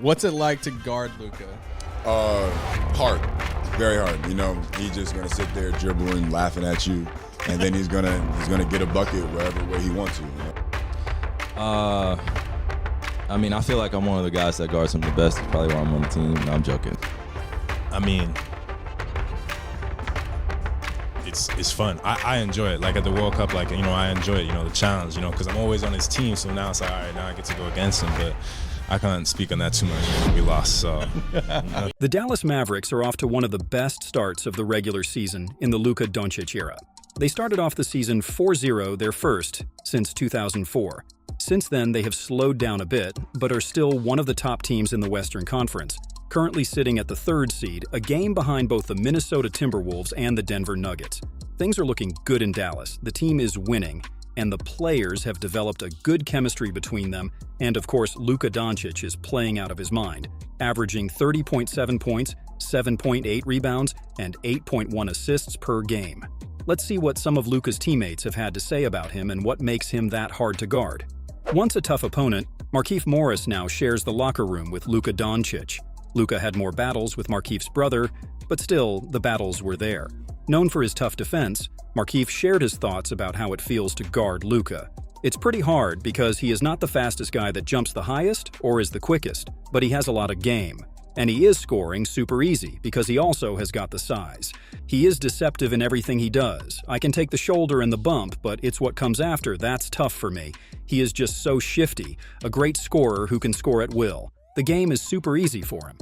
What's it like to guard Luka? Hard, very hard. You know, he's just gonna sit there dribbling, laughing at you, and then he's gonna get a bucket wherever way he wants to. You know? I mean, I feel like I'm one of the guys that guards him the best. It's probably why I'm on the team. No, I'm joking. I mean, it's fun. I enjoy it. Like at the World Cup, like, you know, I enjoy it, you know, the challenge, you know, because I'm always on his team. So now it's like, all right, now I get to go against him. But I can't speak on that too much. We lost, so. The Dallas Mavericks are off to one of the best starts of the regular season in the Luka Doncic era. They started off the season 4-0, their first since 2004. Since then, they have slowed down a bit, but are still one of the top teams in the Western Conference, currently sitting at the third seed, a game behind both the Minnesota Timberwolves and the Denver Nuggets. Things are looking good in Dallas. The team is winning, and the players have developed a good chemistry between them, and of course, Luka Doncic is playing out of his mind, averaging 30.7 points, 7.8 rebounds, and 8.1 assists per game. Let's see what some of Luka's teammates have had to say about him and what makes him that hard to guard. Once a tough opponent, Markieff Morris now shares the locker room with Luka Doncic. Luka had more battles with Markieff's brother, but still, the battles were there. Known for his tough defense, Markieff shared his thoughts about how it feels to guard Luka. It's pretty hard because he is not the fastest guy that jumps the highest or is the quickest, but he has a lot of game. And he is scoring super easy because he also has got the size. He is deceptive in everything he does. I can take the shoulder and the bump, but it's what comes after that's tough for me. He is just so shifty, a great scorer who can score at will. The game is super easy for him.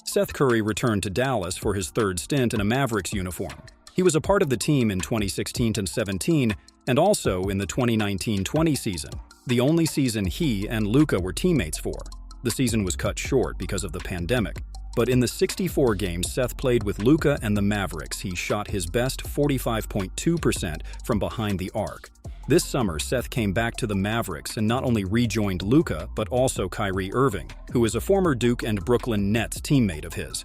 Seth Curry returned to Dallas for his third stint in a Mavericks uniform. He was a part of the team in 2016-17 and also in the 2019-20 season, the only season he and Luka were teammates for. The season was cut short because of the pandemic, but in the 64 games Seth played with Luka and the Mavericks, he shot his best 45.2% from behind the arc. This summer, Seth came back to the Mavericks and not only rejoined Luka, but also Kyrie Irving, who is a former Duke and Brooklyn Nets teammate of his.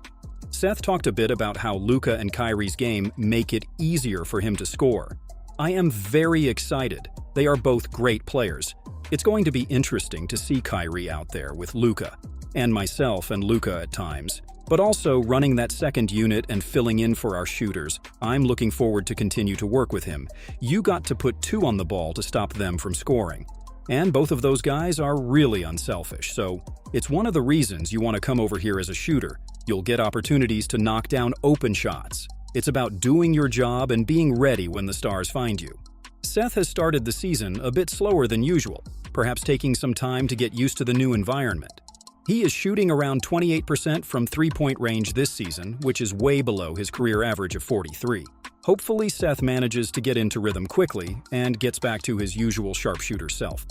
Seth talked a bit about how Luka and Kyrie's game make it easier for him to score. I am very excited. They are both great players. It's going to be interesting to see Kyrie out there with Luka, and myself and Luka at times, but also running that second unit and filling in for our shooters. I'm looking forward to continue to work with him. You got to put two on the ball to stop them from scoring. And both of those guys are really unselfish, so it's one of the reasons you want to come over here as a shooter. You'll get opportunities to knock down open shots. It's about doing your job and being ready when the stars find you. Seth has started the season a bit slower than usual, perhaps taking some time to get used to the new environment. He is shooting around 28% from three-point range this season, which is way below his career average of 43. Hopefully, Seth manages to get into rhythm quickly and gets back to his usual sharpshooter self.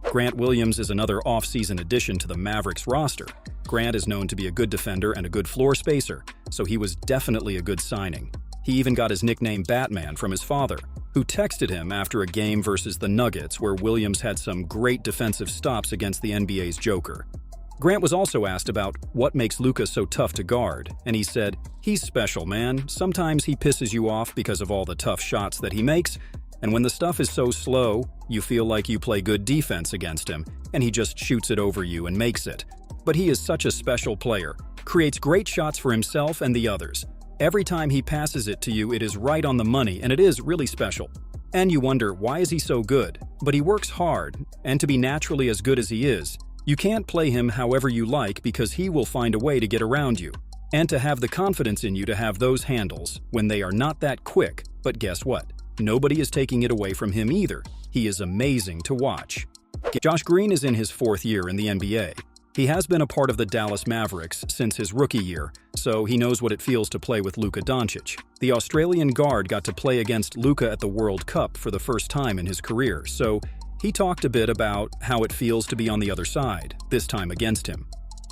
Grant Williams is another off-season addition to the Mavericks roster. Grant is known to be a good defender and a good floor spacer, so he was definitely a good signing. He even got his nickname Batman from his father, who texted him after a game versus the Nuggets where Williams had some great defensive stops against the NBA's Joker. Grant was also asked about what makes Luka so tough to guard, and he said, "He's special, man. Sometimes he pisses you off because of all the tough shots that he makes, and when the stuff is so slow, you feel like you play good defense against him, and he just shoots it over you and makes it. But he is such a special player, creates great shots for himself and the others. Every time he passes it to you, it is right on the money, and it is really special. And you wonder, why is he so good? But he works hard, and to be naturally as good as he is, you can't play him however you like because he will find a way to get around you. And to have the confidence in you to have those handles when they are not that quick, but guess what? Nobody is taking it away from him either. He is amazing to watch." Josh Green is in his fourth year in the NBA. He has been a part of the Dallas Mavericks since his rookie year, so he knows what it feels to play with Luka Doncic. The Australian guard got to play against Luka at the World Cup for the first time in his career, so he talked a bit about how it feels to be on the other side, this time against him.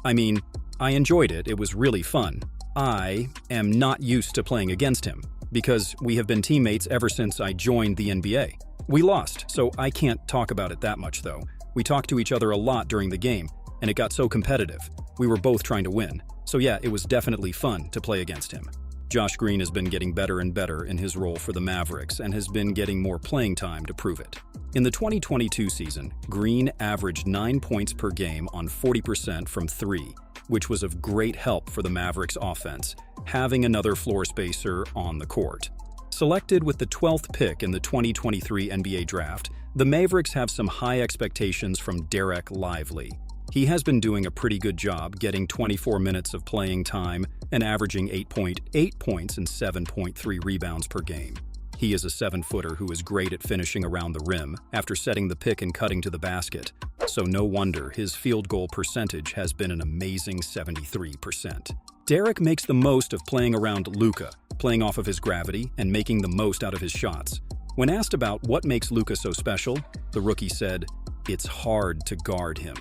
"I mean, I enjoyed it. It was really fun. I am not used to playing against him, because we have been teammates ever since I joined the NBA. We lost, so I can't talk about it that much though. We talked to each other a lot during the game, and it got so competitive. We were both trying to win. So yeah, it was definitely fun to play against him." Josh Green has been getting better and better in his role for the Mavericks and has been getting more playing time to prove it. In the 2022 season, Green averaged 9 points per game on 40% from three. which was of great help for the Mavericks offense, having another floor spacer on the court. Selected with the 12th pick in the 2023 NBA Draft, the Mavericks have some high expectations from Dereck Lively. He has been doing a pretty good job getting 24 minutes of playing time and averaging 8.8 points and 7.3 rebounds per game. He is a 7-footer who is great at finishing around the rim after setting the pick and cutting to the basket, so no wonder his field goal percentage has been an amazing 73%. Dereck makes the most of playing around Luka, playing off of his gravity and making the most out of his shots. When asked about what makes Luka so special, the rookie said, "It's hard to guard him.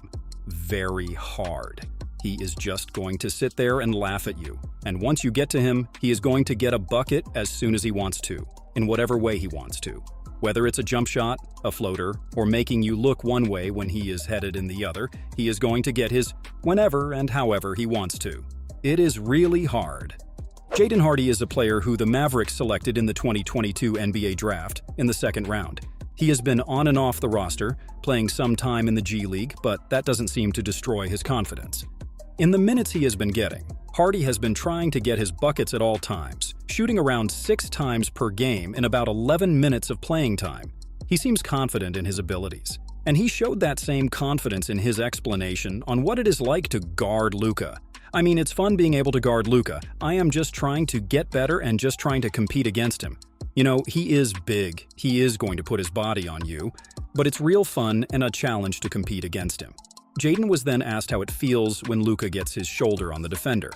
Very hard. He is just going to sit there and laugh at you. And once you get to him, he is going to get a bucket as soon as he wants to, in whatever way he wants to. Whether it's a jump shot, a floater, or making you look one way when he is headed in the other, he is going to get his whenever and however he wants to. It is really hard." Jaden Hardy is a player who the Mavericks selected in the 2022 NBA Draft in the second round. He has been on and off the roster, playing some time in the G League, but that doesn't seem to destroy his confidence. In the minutes he has been getting, Hardy has been trying to get his buckets at all times, shooting around 6 times per game in about 11 minutes of playing time. He seems confident in his abilities, and he showed that same confidence in his explanation on what it is like to guard Luka. "I mean, it's fun being able to guard Luka. I am just trying to get better and just trying to compete against him. You know, he is big, he is going to put his body on you, but it's real fun and a challenge to compete against him." Jaden was then asked how it feels when Luka gets his shoulder on the defender.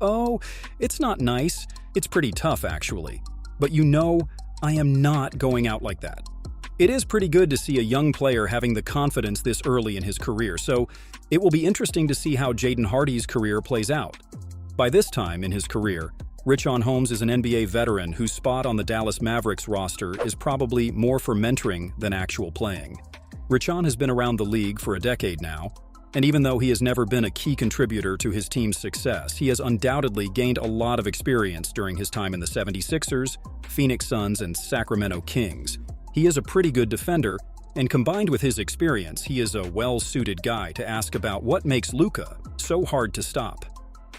"Oh, it's not nice. It's pretty tough, actually. But you know, I am not going out like that." It is pretty good to see a young player having the confidence this early in his career, so it will be interesting to see how Jaden Hardy's career plays out. By this time in his career, Richaun Holmes is an NBA veteran whose spot on the Dallas Mavericks roster is probably more for mentoring than actual playing. Richaun has been around the league for a decade now, and even though he has never been a key contributor to his team's success, he has undoubtedly gained a lot of experience during his time in the 76ers, Phoenix Suns, and Sacramento Kings. He is a pretty good defender, and combined with his experience, he is a well-suited guy to ask about what makes Luka so hard to stop.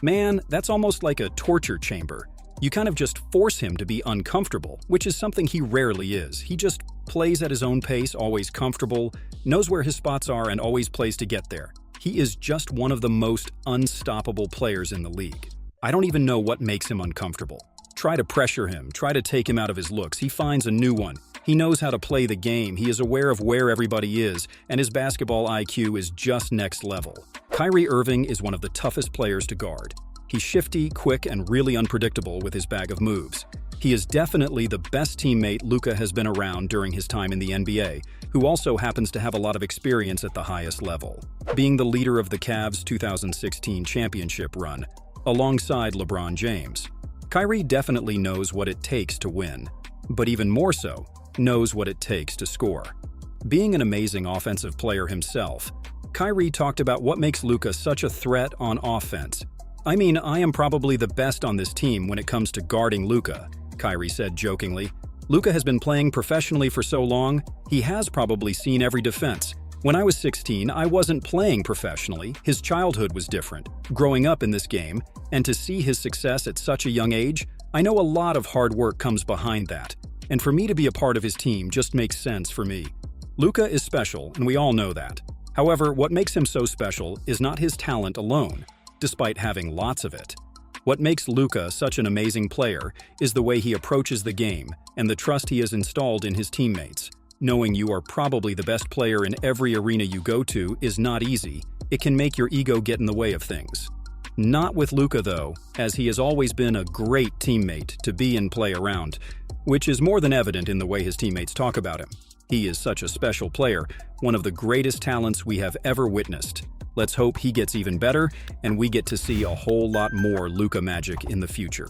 Man, that's almost like a torture chamber. You kind of just force him to be uncomfortable, which is something he rarely is. He just plays at his own pace, always comfortable, knows where his spots are, and always plays to get there. He is just one of the most unstoppable players in the league. I don't even know what makes him uncomfortable. Try to pressure him, try to take him out of his looks. He finds a new one. He knows how to play the game. He is aware of where everybody is, and his basketball IQ is just next level. Kyrie Irving is one of the toughest players to guard. He's shifty, quick, and really unpredictable with his bag of moves. He is definitely the best teammate Luka has been around during his time in the NBA, who also happens to have a lot of experience at the highest level, being the leader of the Cavs' 2016 championship run, alongside LeBron James. Kyrie definitely knows what it takes to win, but even more so, knows what it takes to score. Being an amazing offensive player himself, Kyrie talked about what makes Luka such a threat on offense. "I mean, I am probably the best on this team when it comes to guarding Luka," Kyrie said jokingly. "Luka has been playing professionally for so long, he has probably seen every defense. When I was 16, I wasn't playing professionally. His childhood was different, growing up in this game, and to see his success at such a young age, I know a lot of hard work comes behind that. And for me to be a part of his team just makes sense for me. Luka is special, and we all know that. However, what makes him so special is not his talent alone, despite having lots of it. What makes Luka such an amazing player is the way he approaches the game and the trust he has installed in his teammates. Knowing you are probably the best player in every arena you go to is not easy. It can make your ego get in the way of things. Not with Luka though, as he has always been a great teammate to be and play around, which is more than evident in the way his teammates talk about him. He is such a special player, one of the greatest talents we have ever witnessed. Let's hope he gets even better, and we get to see a whole lot more Luka magic in the future.